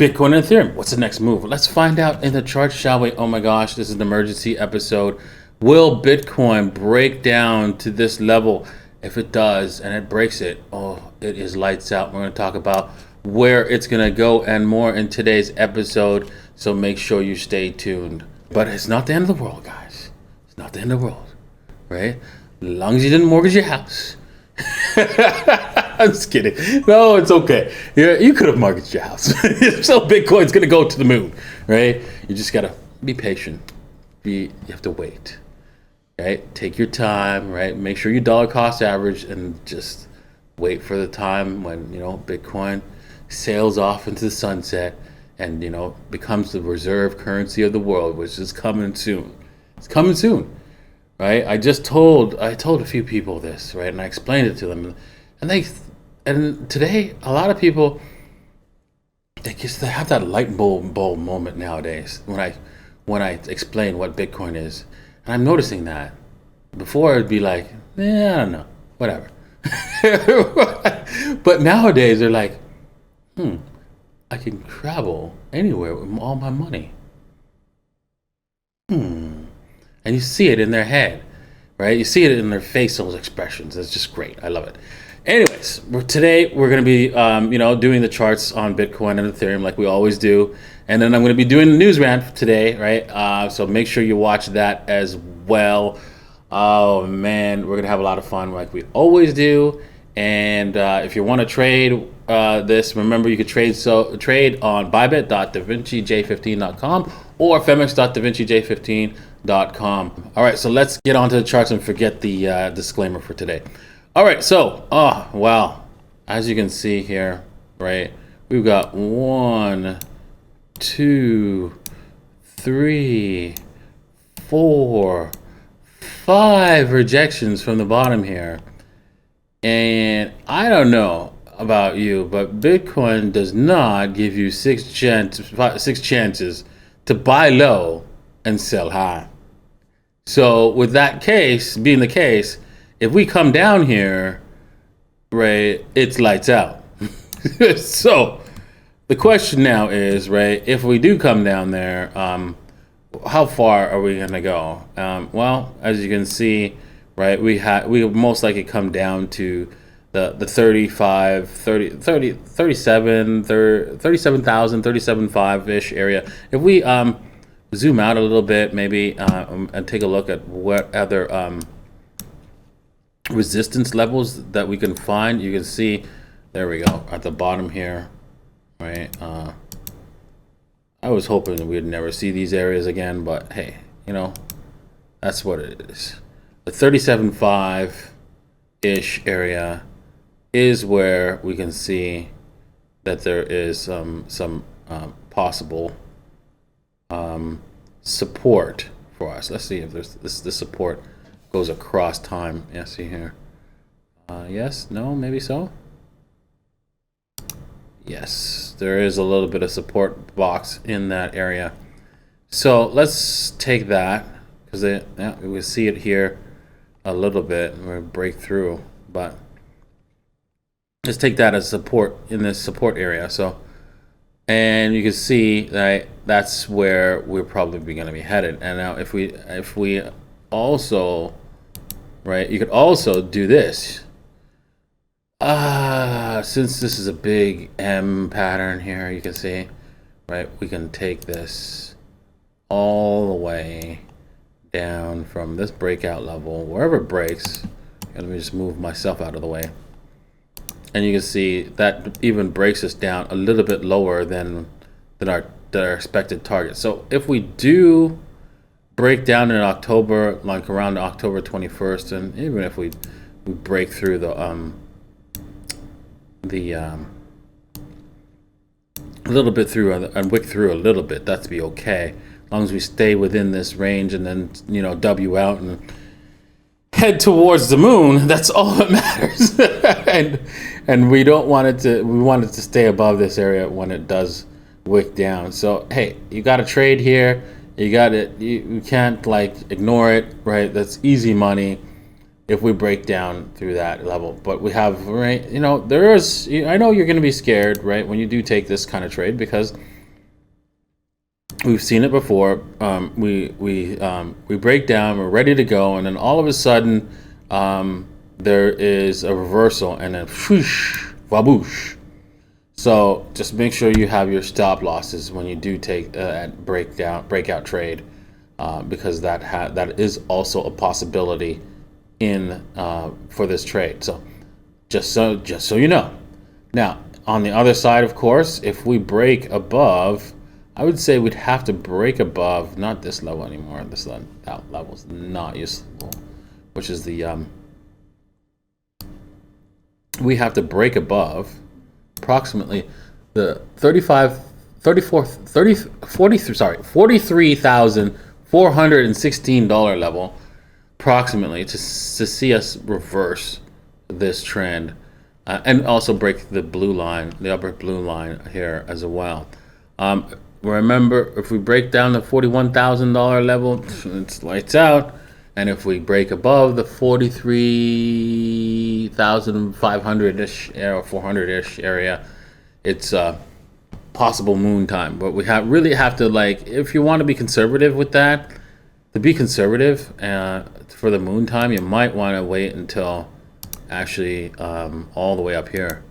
Bitcoin and Ethereum. What's the next move? Let's find out in the chart, shall we? Oh my gosh, this is an emergency episode. Will Bitcoin break down to this level? If it does, and it breaks it, oh, it is lights out. We're going to talk about where it's going to go and more in today's episode. So make sure you stay tuned. But it's not the end of the world, guys. It's not the end of the world, right? As long as you didn't mortgage your house. I'm just kidding. No, it's okay. You could have mortgaged your house. So Bitcoin's going to go to the moon, right? You just got to be patient. You have to wait, right? Take your time, right? Make sure you dollar cost average and just wait for the time when, Bitcoin sails off into the sunset and, becomes the reserve currency of the world, which is coming soon. It's coming soon. Right, I told a few people this, right, and I explained it to them, and today a lot of people they have that light bulb moment nowadays when I explain what Bitcoin is, and I'm noticing that. Before it'd be like, I don't know, whatever, but nowadays they're like, I can travel anywhere with all my money. And you see it in their head, right? You see it in their facial expressions. It's just great. I love it. Anyways, today we're going to be, doing the charts on Bitcoin and Ethereum like we always do. And then I'm going to be doing the news rant today, right? So make sure you watch that as well. Oh, man, we're going to have a lot of fun like we always do. And if you want to trade this, remember you could trade on bybit.davincij15.com or femex.davincij15.com. All right, so let's get onto the charts and forget the disclaimer for today. All right, so as you can see here, right, we've got 1, 2, 3, 4, 5 rejections from the bottom here. And I don't know about you, but Bitcoin does not give you six chances to buy low and sell high. So with that case being the case, if we come down here, right, it's lights out. So the question now is, right, if we do come down there, how far are we gonna go? Well, as you can see, right, we most likely come down to the 37,000-37.5 ish area. If we zoom out a little bit, maybe and take a look at what other resistance levels that we can find, you can see, there we go, at the bottom here, right? I was hoping that we'd never see these areas again, but hey, that's what it is. The 37.5-ish area is where we can see that there is some possible support for us. Let's see if there's this support goes across time. Yeah, see here. Yes, no, maybe so. Yes, there is a little bit of support box in that area. So let's take that, because we see it here a little bit. We're gonna break through, but let's take that as support in this support area. So, and you can see that that's where we're probably going to be headed. And now if we also, right, you could also do this. Since this is a big M pattern here, you can see, right, we can take this all the way down from this breakout level, wherever it breaks. Let me just move myself out of the way. And you can see that even breaks us down a little bit lower than our expected target. So if we do break down in October, like around October 21st, and even if we break through a little bit through and wick through a little bit, that's be okay, as long as we stay within this range and then W out and head towards the moon. That's all that matters. and we don't want it to. We want it to stay above this area when it does wick down. So hey, you got to trade here. You got it. You can't like ignore it, right? That's easy money. if we break down through that level. But we have, right, there is, I know you're going to be scared, right, when you do take this kind of trade, because we've seen it before. We break down, we're ready to go, and then all of a sudden there is a reversal, and then whoosh, vaboosh. So just make sure you have your stop losses when you do take a breakout trade, because that is also a possibility in for this trade. So just so you know. Now on the other side, of course, if we break above, I would say we'd have to break above, not this level anymore. That level's not useful, which is the we have to break above approximately the $43,416 level, approximately, to see us reverse this trend, and also break the blue line, the upper blue line here as well. Remember, if we break down the $41,000 level, it's lights out. And if we break above the 43,500-ish or 400-ish area, it's possible moon time. But we really have to, like, if you want to be conservative with that, to be conservative for the moon time, you might want to wait until actually all the way up here,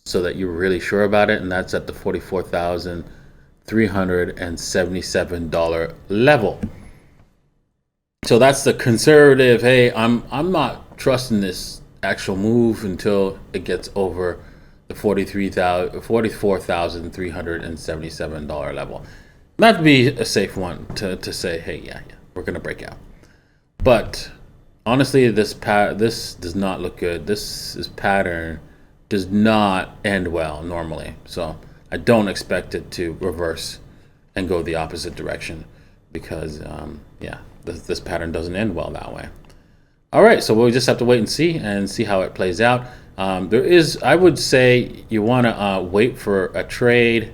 so that you're really sure about it, and that's at the $44,377 level. So that's the conservative. Hey, I'm not trusting this actual move until it gets over the $44,377 level. That'd be a safe one to say, hey, yeah, we're gonna break out. But honestly, this does not look good. This pattern does not end well normally. So I don't expect it to reverse and go the opposite direction, because this pattern doesn't end well that way. All right, so we'll just have to wait and see how it plays out. I would say you want to wait for a trade,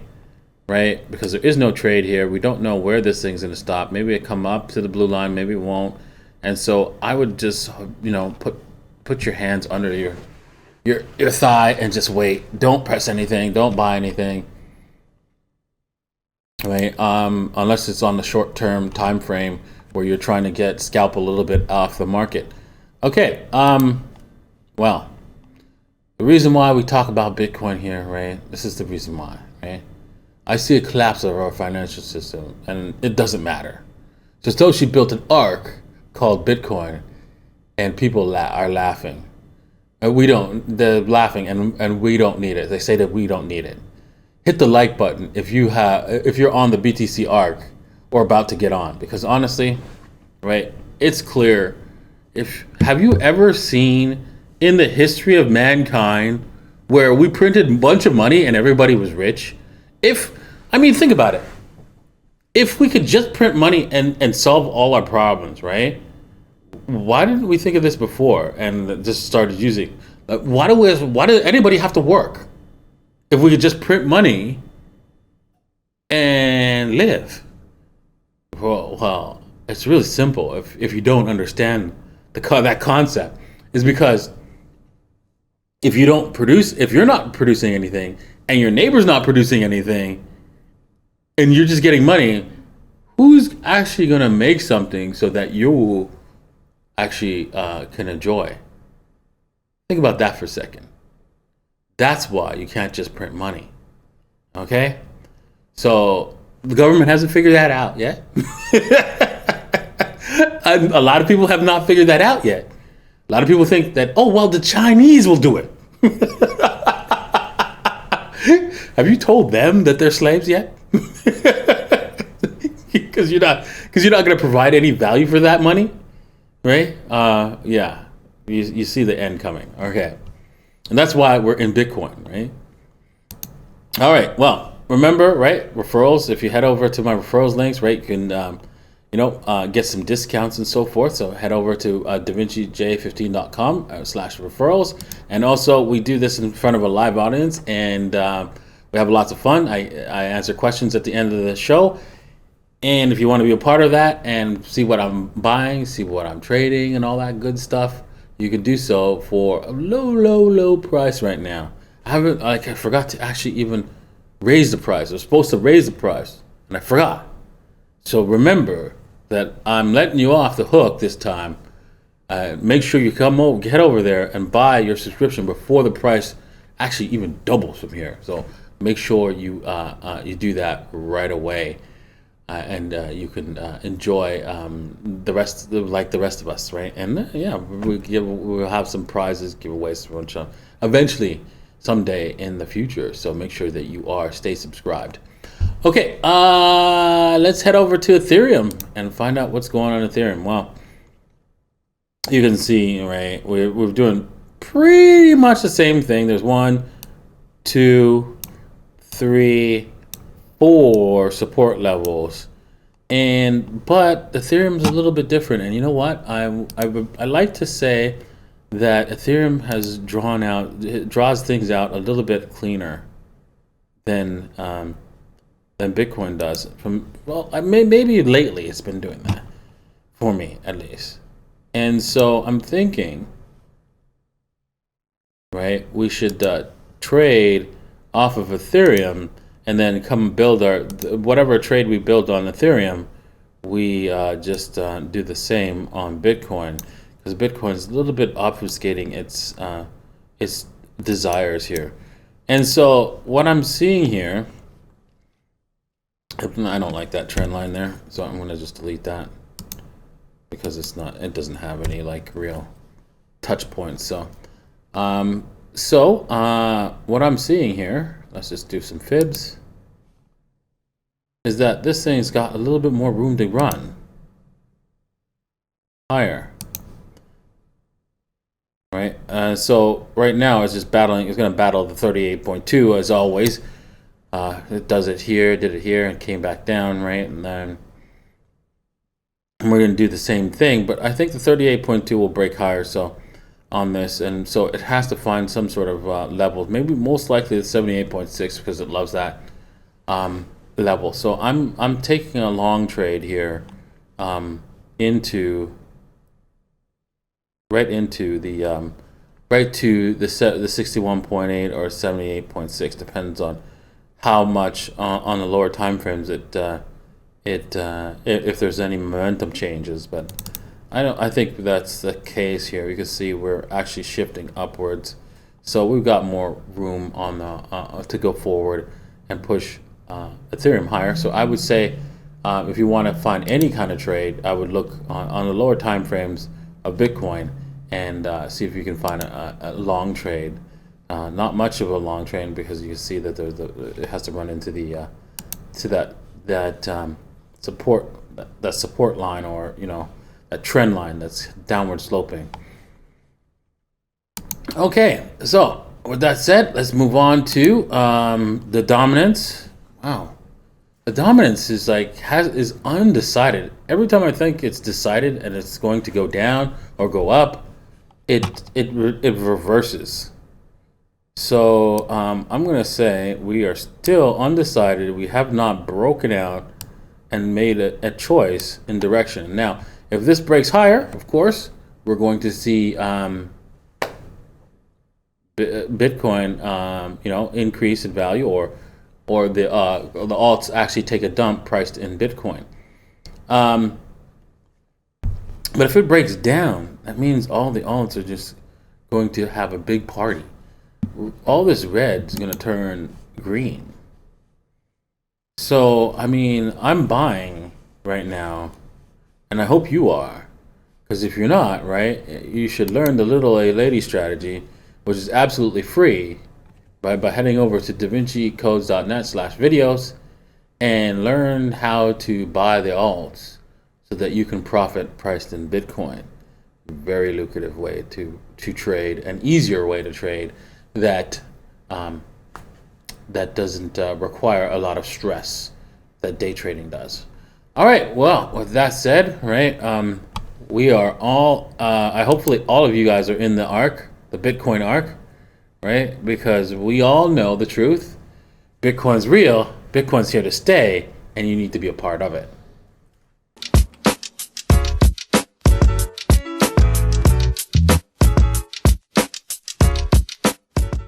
right? Because there is no trade here. We don't know where this thing's going to stop. Maybe it come up to the blue line, maybe it won't. And so I would just, put your hands under your thigh and just wait. Don't press anything. Don't buy anything. Right? Unless it's on the short-term time frame where you're trying to scalp a little bit off the market. Okay. Well, the reason why we talk about Bitcoin here, right? This is the reason why, right? I see a collapse of our financial system, and it doesn't matter. Satoshi built an arc called Bitcoin, and people are laughing. They're laughing, and we don't need it. They say that we don't need it. Hit the like button if you're on the BTC arc or about to get on, because honestly, right, it's clear. Have you ever seen in the history of mankind where we printed a bunch of money and everybody was rich? Think about it. If we could just print money and solve all our problems, right? Why didn't we think of this before and just started using? Why does anybody have to work if we could just print money and live? Well, it's really simple. If you don't understand that concept, is because if you're not producing anything and your neighbor's not producing anything, and you're just getting money, who's actually going to make something so that you actually can enjoy? Think about that for a second. That's why you can't just print money. Okay? So the government hasn't figured that out yet. A lot of people have not figured that out yet. A lot of people think that, the Chinese will do it. Have you told them that they're slaves yet? Because you're not going to provide any value for that money, right? You see the end coming. Okay, and that's why we're in Bitcoin, right? All right. Well, remember, right? Referrals. If you head over to my referrals links, right, you can get some discounts and so forth. So head over to davincij15.com/referrals, and also we do this in front of a live audience, and we have lots of fun. I answer questions at the end of the show. And if you want to be a part of that and see what I'm buying, see what I'm trading, and all that good stuff, you can do so for a low price right now. I forgot to actually even raise the price. I was supposed to raise the price, and I forgot. So remember that I'm letting you off the hook this time. Make sure you get over there and buy your subscription before the price actually even doubles from here. So make sure you you do that right away. And you can enjoy the rest, like the rest of us, right? And yeah, we'll have some prizes, giveaways, eventually, someday in the future. So make sure that you stay subscribed. Okay, let's head over to Ethereum and find out what's going on in Ethereum. Well, you can see, right? We're doing pretty much the same thing. There's 1, 2, 3, 4 support levels, but Ethereum's a little bit different. And you know what? I like to say that Ethereum has draws things out a little bit cleaner than Bitcoin does. Maybe lately it's been doing that for me at least. And so I'm thinking, right? We should trade off of Ethereum. And then come build whatever trade we build on Ethereum, we just do the same on Bitcoin, because Bitcoin is a little bit obfuscating its desires here. And so what I'm seeing here, I don't like that trend line there, so I'm going to just delete that because it doesn't have any like real touch points. So what I'm seeing here, let's just do some fibs, is that this thing's got a little bit more room to run higher, right? So right now it's just battling. It's going to battle the 38.2 as always. It does it here, did it here, and came back down, right? And then we're going to do the same thing, but I think the 38.2 will break higher. So on this, and so it has to find some sort of level, maybe most likely the 78.6, because it loves that level. So I'm taking a long trade here into the right to the 61.8 or 78.6, depends on how much on the lower time frames if there's any momentum changes. But I think that's the case here. You can see we're actually shifting upwards, so we've got more room on the to go forward and push Ethereum higher. So I would say if you want to find any kind of trade, I would look on the lower time frames of Bitcoin and see if you can find a long trade. Not much of a long trade, because you can see that it has to run into the to that support line, or a trend line that's downward sloping. Okay, so with that said, let's move on to the dominance. Wow, the dominance is is undecided. Every time I think it's decided and it's going to go down or go up, it reverses. So I'm gonna say we are still undecided. We have not broken out and made a choice in direction. Now, if this breaks higher, of course, we're going to see Bitcoin, increase in value, or the alts actually take a dump priced in Bitcoin. But if it breaks down, that means all the alts are just going to have a big party. All this red is going to turn green. So, I mean, I'm buying right now, and I hope you are, because if you're not, right, you should learn the little A lady strategy, which is absolutely free, by heading over to davincicodes.net/videos and learn how to buy the alts so that you can profit priced in Bitcoin. Very lucrative way to trade, an easier way to trade that doesn't require a lot of stress that day trading does. All right, well, with that said, right, we are all, hopefully all of you guys are in the arc, the Bitcoin arc, right? Because we all know the truth. Bitcoin's real, Bitcoin's here to stay, and you need to be a part of it.